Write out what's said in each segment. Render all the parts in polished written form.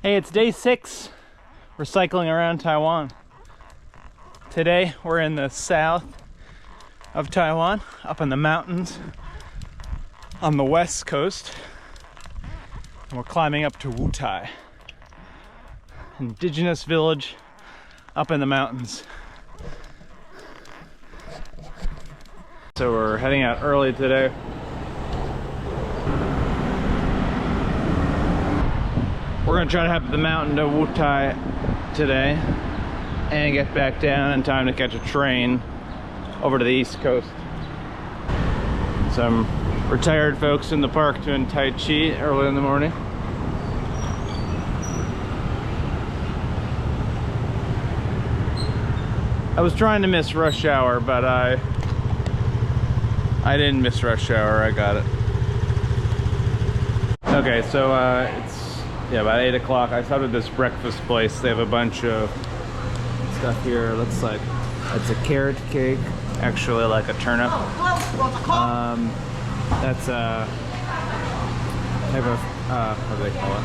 Hey, it's day 6. We're cycling around Taiwan. Today we're in the south of Taiwan, up in the mountains on the west coast. And we're climbing up to Wutai, indigenous village up in the mountains. So we're heading out early today. We're gonna try to have the mountain to Wutai today and get back down in time to catch a train over to the east coast. Some retired folks in the park doing Tai Chi early in the morning. I was trying to miss rush hour, but I didn't miss rush hour. I got it. Okay, so it's about 8 o'clock. I stopped at this breakfast place. They have a bunch of stuff here. Looks like it's a carrot cake, actually like a turnip. That's a type of what do they call it?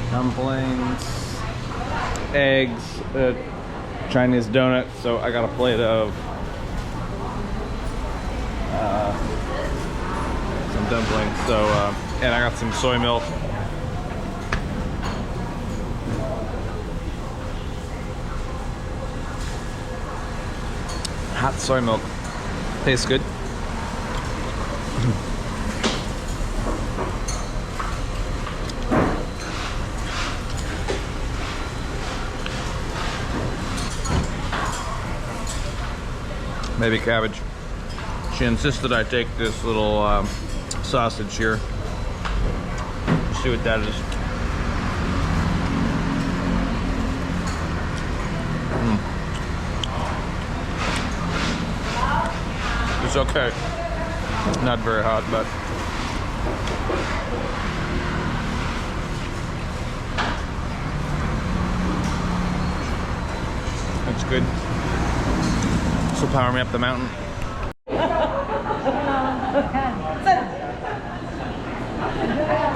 Dumplings, eggs, Chinese donut. So I got a plate of some dumplings. So and I got some soy milk. Hot soy milk. Tastes good. Maybe cabbage. She insisted I take this little sausage here. Let's see what that is. It's okay. Not very hot, but it's good. This will power me up the mountain.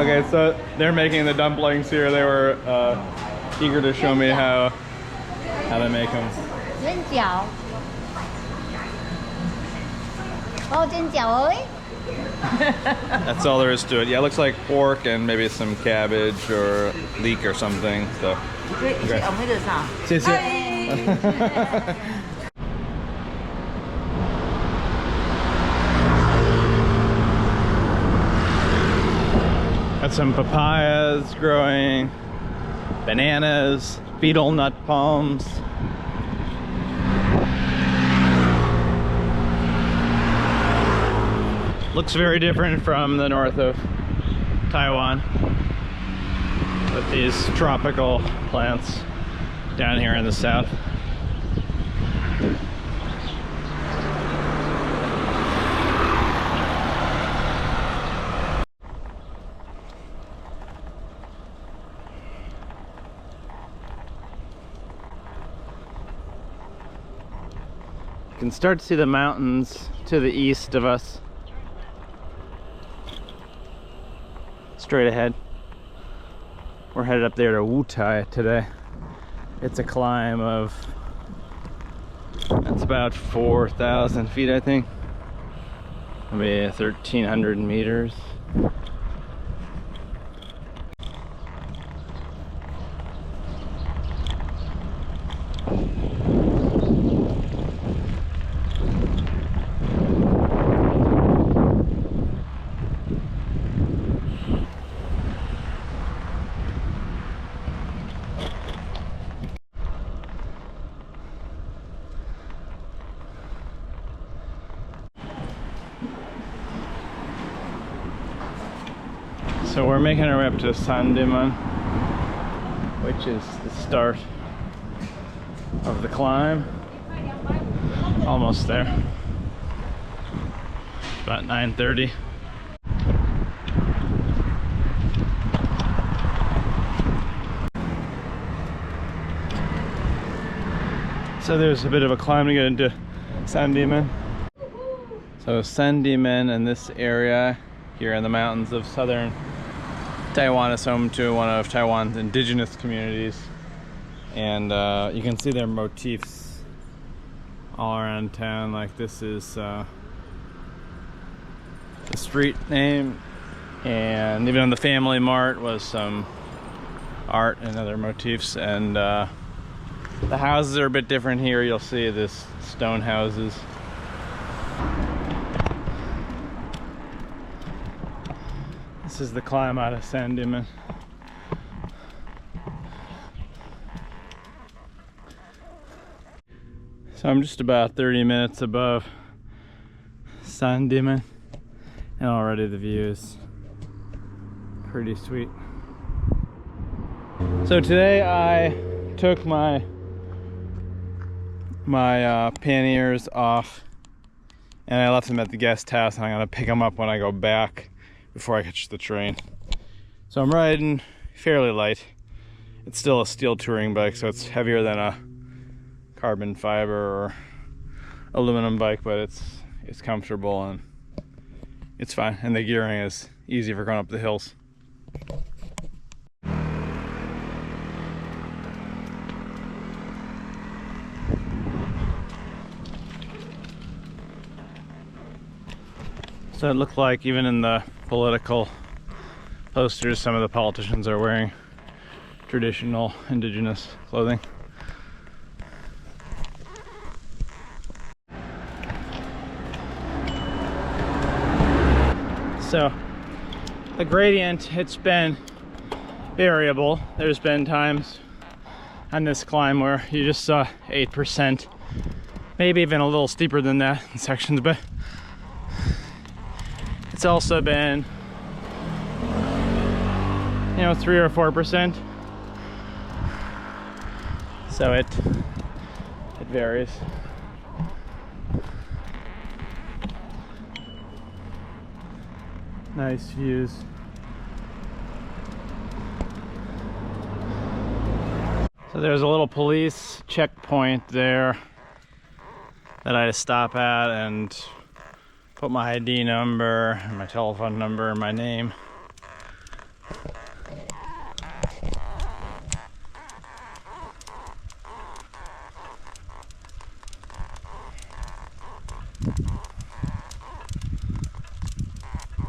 Okay, so they're making the dumplings here. They were eager to show me how to make them. That's all there is to it. Yeah, it looks like pork and maybe some cabbage or leek or something. So, okay. Got some papayas growing, bananas, betel nut palms. Looks very different from the north of Taiwan, with these tropical plants down here in the south. You can start to see the mountains to the east of us. Straight ahead. We're headed up there to Wutai today. It's a climb of, it's about 4,000 feet, I think. Maybe 1,300 meters. So we're making our way up to Sandiman, which is the start of the climb. Almost there. About 9:30. So there's a bit of a climb to get into Sandiman. So Sandiman in this area here in the mountains of southern Taiwan is home to one of Taiwan's indigenous communities, and you can see their motifs all around town. Like this is the street name, and even on the Family Mart was some art and other motifs. And the houses are a bit different here. You'll see this stone houses. This is the climb out of San Diman. So I'm just about 30 minutes above San Diman, and already the view is pretty sweet. So today I took my panniers off, and I left them at the guest house, and I'm gonna pick them up when I go back before I catch the train. So I'm riding fairly light. It's still a steel touring bike, so it's heavier than a carbon fiber or aluminum bike, but it's comfortable and it's fine. And the gearing is easy for going up the hills. So it looked like even in the political posters, some of the politicians are wearing traditional indigenous clothing. So the gradient, it's been variable. There's been times on this climb where you just saw 8%, maybe even a little steeper than that in sections, but it's also been, you know, 3 or 4%. So it varies. Nice views. So there's a little police checkpoint there that I had to stop at and put my ID number, my telephone number, and my name.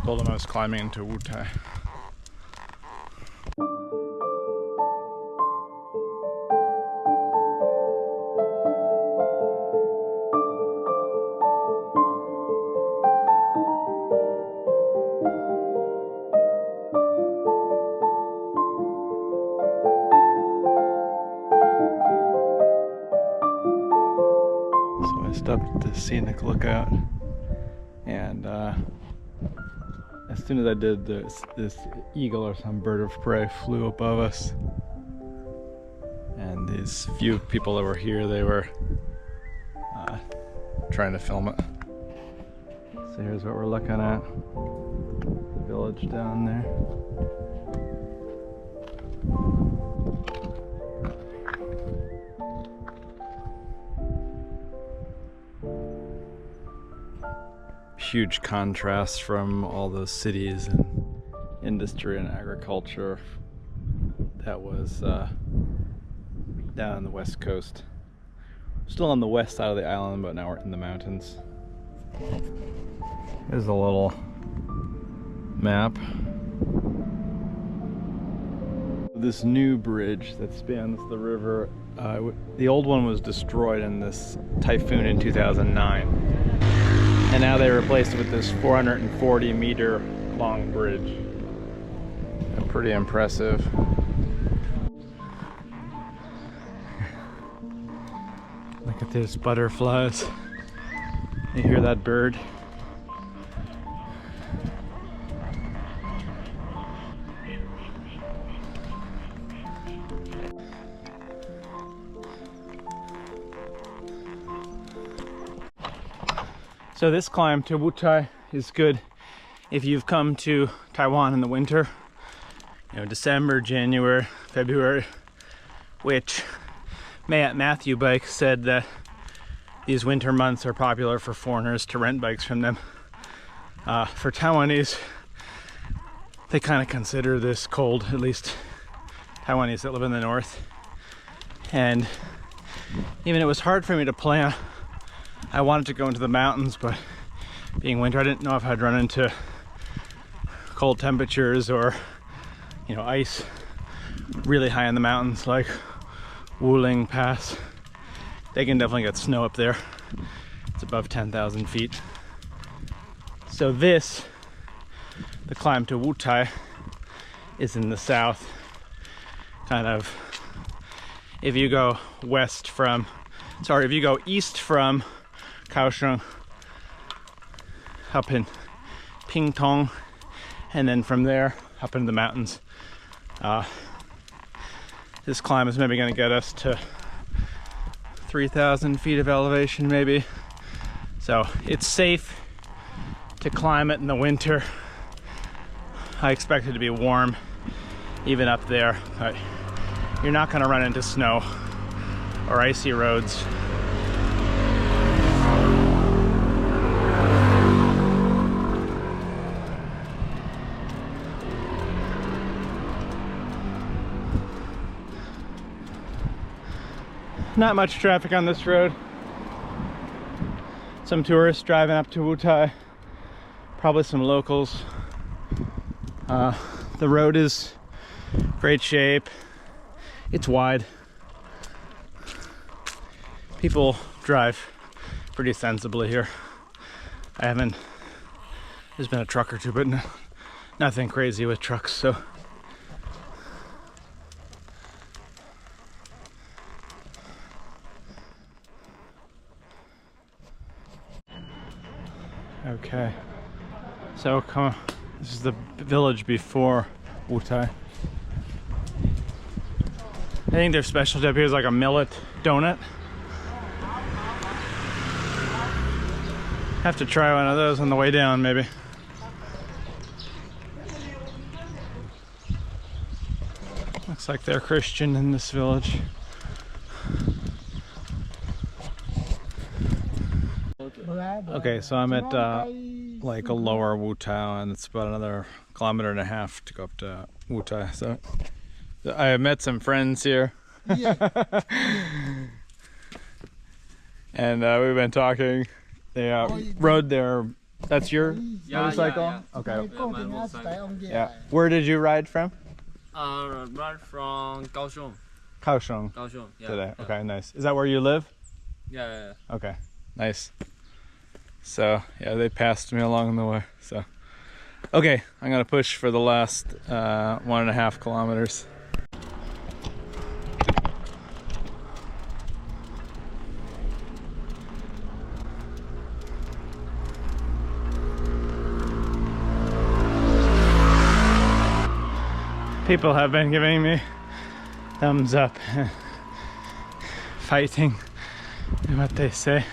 Told him I was climbing into Wutai. So I stopped at the scenic lookout, and as soon as I did, this eagle or some bird of prey flew above us, and these few people that were here, they were trying to film it. So here's what we're looking at, the village down there. Huge contrast from all those cities and industry and agriculture that was down on the west coast. Still on the west side of the island, but now we're in the mountains. Here's a little map. This new bridge that spans the river, the old one was destroyed in this typhoon in 2009. And now they replaced it with this 440 meter long bridge. Pretty impressive. Look at these butterflies. You hear that bird? So this climb to Wutai is good if you've come to Taiwan in the winter, you know, December, January, February, which Matthew Bike said that these winter months are popular for foreigners to rent bikes from them. For Taiwanese, they kind of consider this cold, at least Taiwanese that live in the north. And even it was hard for me to plan. I wanted to go into the mountains, but being winter, I didn't know if I'd run into cold temperatures or, you know, ice really high in the mountains like Wuling Pass. They can definitely get snow up there. It's above 10,000 feet. So this, the climb to Wutai, is in the south. Kind of, if you go east from Kaohsiung, up in Pingtung, and then from there up into the mountains. This climb is maybe going to get us to 3,000 feet of elevation, maybe. So it's safe to climb it in the winter. I expect it to be warm even up there, but you're not going to run into snow or icy roads. Not much traffic on this road. Some tourists driving up to Wutai, probably some locals. The road is great shape. It's wide. People drive pretty sensibly here. There's been a truck or two, but nothing crazy with trucks, so. Okay, so come on. This is the village before Wutai. I think their specialty up here is like a millet donut. Have to try one of those on the way down, maybe. Looks like they're Christian in this village. Okay, so I'm at like a lower Wutai, and it's about another 1.5 kilometers to go up to Wutai. So I met some friends here. Yeah. And we've been talking. They rode their. That's your motorcycle? Yeah. Okay. Yeah, my motorcycle. Yeah. Where did you ride from? Ride from Kaohsiung. Kaohsiung. Yeah. Today. Okay, nice. Is that where you live? Yeah. Okay, nice. So yeah, they passed me along the way. So okay, I'm gonna push for the last 1.5 kilometers. People have been giving me thumbs up, fighting, what they say.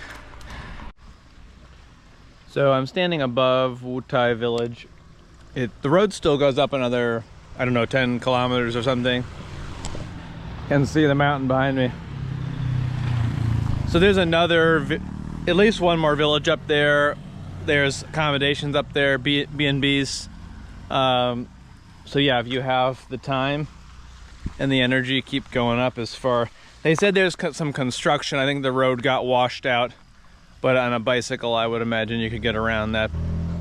So I'm standing above Wutai village. The road still goes up another, I don't know, 10 kilometers or something. You can see the mountain behind me. So there's at least one more village up there. There's accommodations up there, B&Bs. So yeah, if you have the time and the energy, keep going up as far. They said there's some construction. I think the road got washed out. But on a bicycle, I would imagine you could get around that.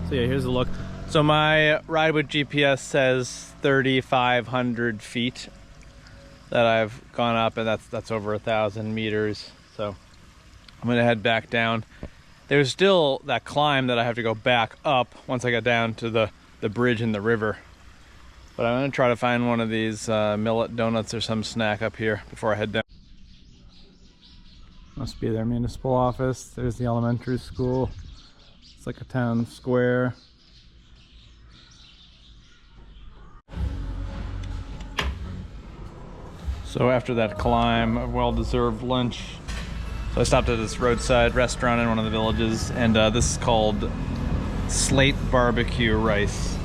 So yeah, here's a look. So my ride with GPS says 3,500 feet that I've gone up, and that's over 1,000 meters. So I'm gonna head back down. There's still that climb that I have to go back up once I get down to the bridge in the river. But I'm gonna try to find one of these millet donuts or some snack up here before I head down. Must be their municipal office. There's the elementary school. It's like a town square. So after that climb, a well-deserved lunch. So I stopped at this roadside restaurant in one of the villages, and this is called Slate Barbecue Rice.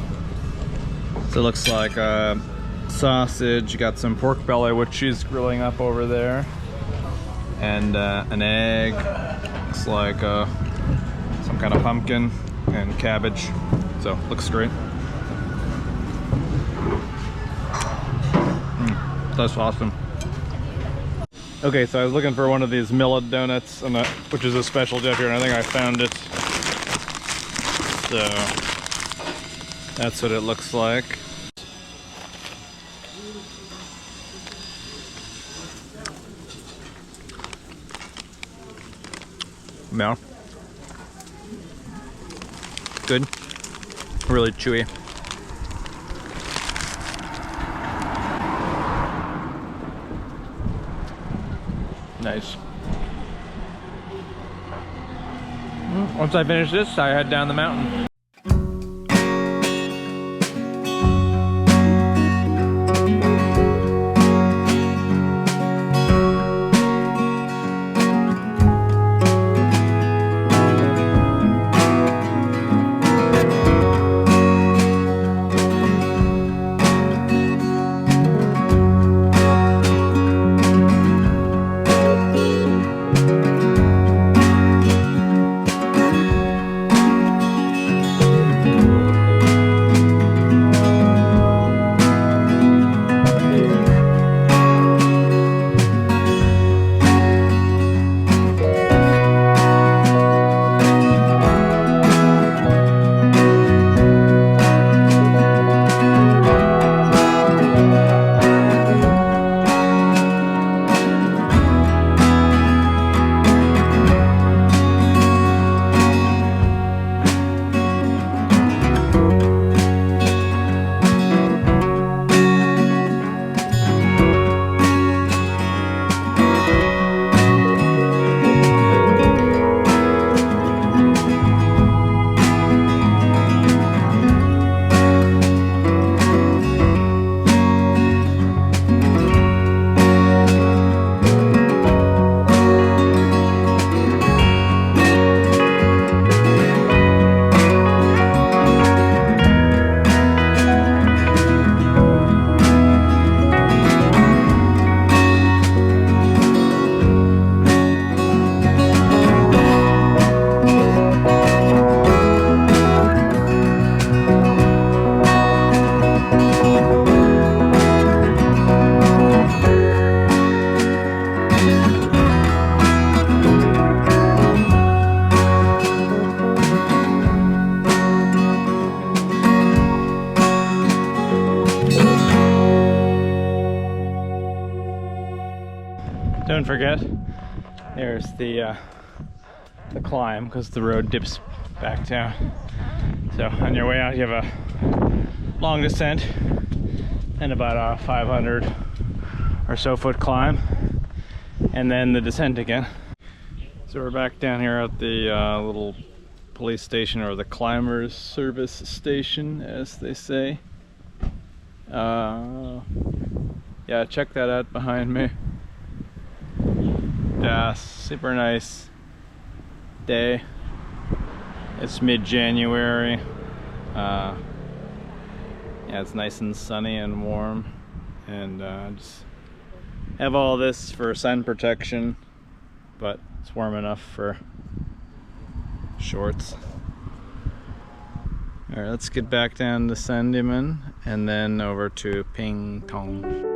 So it looks like sausage. You got some pork belly, which she's grilling up over there. And an egg, looks like some kind of pumpkin and cabbage, so looks great. That's awesome. Okay, so I was looking for one of these millet donuts, which is a specialty up here, and I think I found it. So that's what it looks like. Yeah. Good. Really chewy. Nice. Once I finish this, I head down the mountain. Don't forget, there's the climb, because the road dips back down. So on your way out, you have a long descent and about a 500 or so foot climb, and then the descent again. So we're back down here at the little police station, or the climbers service station, as they say. Yeah, check that out behind me. Yeah, super nice day. It's mid-January. Yeah, it's nice and sunny and warm, and just have all this for sun protection, but it's warm enough for shorts. All right, let's get back down to Sandyman and then over to Pingtung.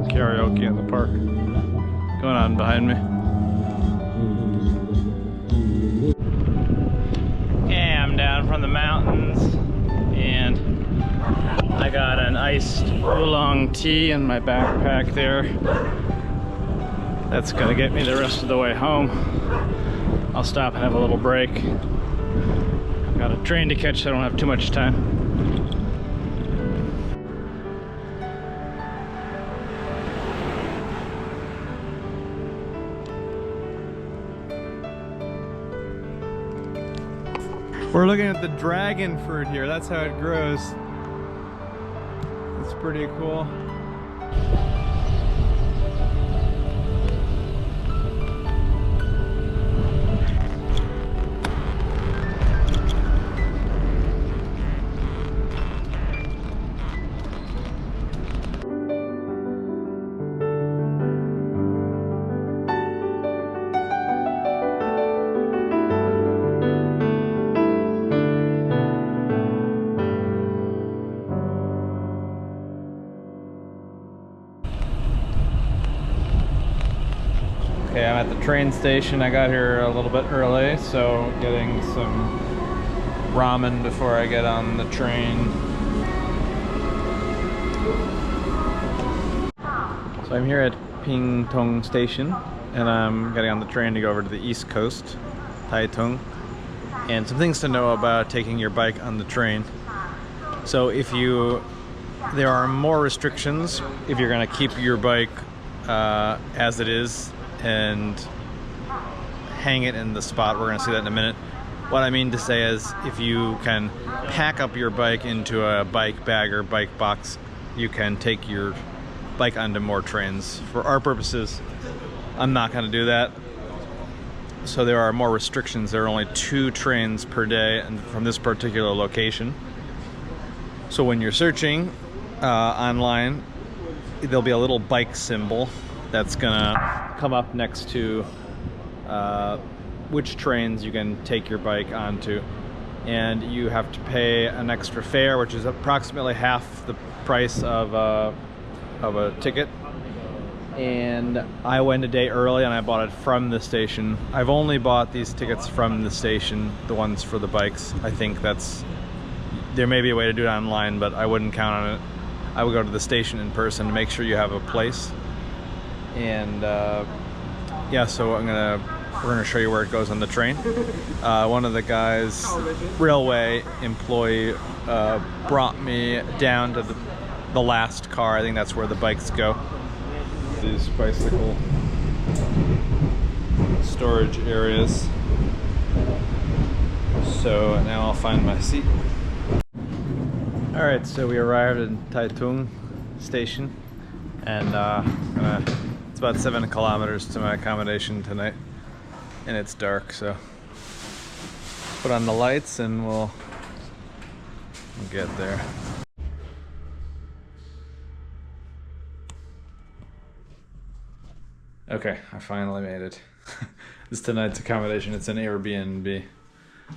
Karaoke in the park going on behind me. Yeah, I'm down from the mountains, and I got an iced oolong tea in my backpack there. That's gonna get me the rest of the way home. I'll stop and have a little break. I've got a train to catch, so I don't have too much time. We're looking at the dragon fruit here. That's how it grows. It's pretty cool. Okay, I'm at the train station. I got here a little bit early, so getting some ramen before I get on the train. So I'm here at Pingtung station, and I'm getting on the train to go over to the east coast, Taitung. And some things to know about taking your bike on the train. So there are more restrictions if you're gonna keep your bike as it is and hang it in the spot. We're gonna see that in a minute. What I mean to say is, if you can pack up your bike into a bike bag or bike box, you can take your bike onto more trains. For our purposes, I'm not gonna do that. So there are more restrictions. There are only 2 trains per day and from this particular location. So when you're searching online, there'll be a little bike symbol that's gonna come up next to which trains you can take your bike onto, and you have to pay an extra fare, which is approximately half the price of a ticket. And I went a day early and I bought it from the station. I've only bought these tickets from the station, the ones for the bikes. I think there may be a way to do it online, but I wouldn't count on it. I would go to the station in person to make sure you have a place. And yeah, so we're gonna show you where it goes on the train. One of the guys, railway employee, brought me down to the last car. I think that's where the bikes go. These bicycle storage areas. So now I'll find my seat. All right, so we arrived in Taitung station, and it's about 7 kilometers to my accommodation tonight, and it's dark, so put on the lights and we'll get there. Okay, I finally made it. This is tonight's accommodation. It's an Airbnb.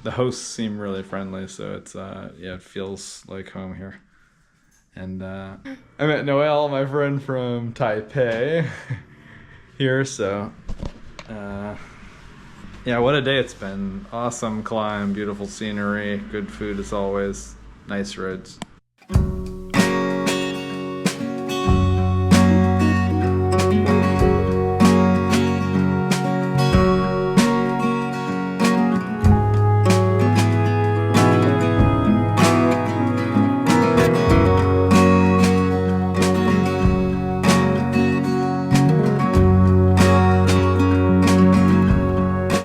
The hosts seem really friendly, so it's yeah, it feels like home here. And I met Noelle, my friend from Taipei, here, so yeah, what a day it's been. Awesome climb, beautiful scenery, good food as always, nice roads.